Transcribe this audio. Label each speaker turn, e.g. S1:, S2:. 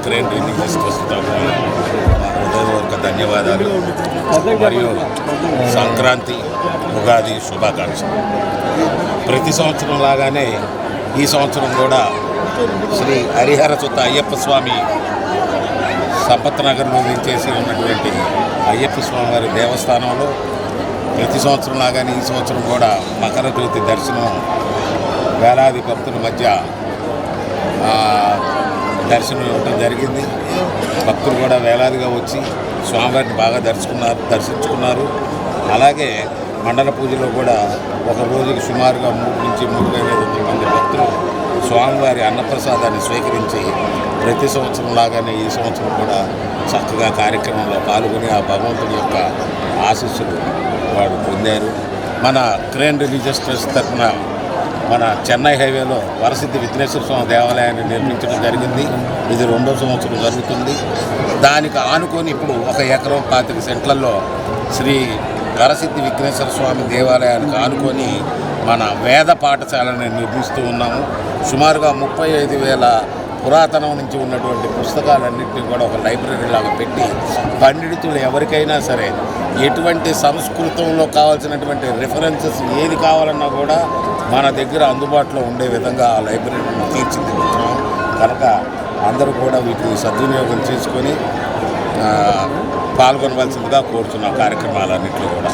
S1: Crane religious trust తరఫున మా హృదయపూర్వక ధన్యవాదాలు మరియు సంక్రాంతి ఉగాది శుభాకాంక్షలు. ప్రతి సంవత్సరం లాగానే ఈ సంవత్సరం కూడా శ్రీ హరిహర సుత అయ్యప్ప స్వామి సంపత్ నగర్లో చేసి ఉన్నటువంటి అయ్యప్ప స్వామి వారి దేవస్థానంలో ప్రతి సంవత్సరం లాగానే ఈ సంవత్సరం కూడా మకర జ్యోతి దర్శనం వేలాది భక్తుల మధ్య దర్శనం ఇవ్వటం జరిగింది. భక్తులు కూడా వేలాదిగా వచ్చి స్వామివారిని బాగా దర్శించుకున్నారు. అలాగే మండల పూజలో కూడా ఒక రోజుకి సుమారుగా 3 నుంచి 3,500 మంది భక్తులు స్వామివారి అన్నప్రసాదాన్ని స్వీకరించి ప్రతి సంవత్సరం లాగానే ఈ సంవత్సరం కూడా చక్కగా కార్యక్రమంలో పాల్గొని ఆ భగవంతుడి యొక్క ఆశీస్సులు వాడు పొందారు. మన క్రేన్ రిలీజియస్ ట్రస్ట్ తరఫున మన చెన్నై హైవేలో వరసిద్ధి విఘ్నేశ్వర స్వామి దేవాలయాన్ని నిర్మించడం జరిగింది. ఇది 2వ సంవత్సరం జరుగుతుంది. దానికి ఆనుకొని ఇప్పుడు 1 ఎకరం 25 సెంట్లలో శ్రీ వరసిద్ధి విఘ్నేశ్వర స్వామి దేవాలయానికి ఆనుకొని మన వేద పాఠశాలను నిర్మిస్తూ ఉన్నాము. సుమారుగా 35,000 పురాతనం నుంచి ఉన్నటువంటి పుస్తకాలన్నింటినీ కూడా ఒక లైబ్రరీ లాగా పెట్టి పండితులు ఎవరికైనా సరే ఎటువంటి సంస్కృతంలో కావాల్సినటువంటి రిఫరెన్సెస్ ఏది కావాలన్నా కూడా మన దగ్గర అందుబాటులో ఉండే విధంగా ఆ లైబ్రరీని తీర్చిదిద్దుతున్నాం. కనుక అందరూ కూడా వీటిని సద్వినియోగం చేసుకొని పాల్గొనవలసిందిగా కోరుతున్న కార్యక్రమాలన్నింటిలో కూడా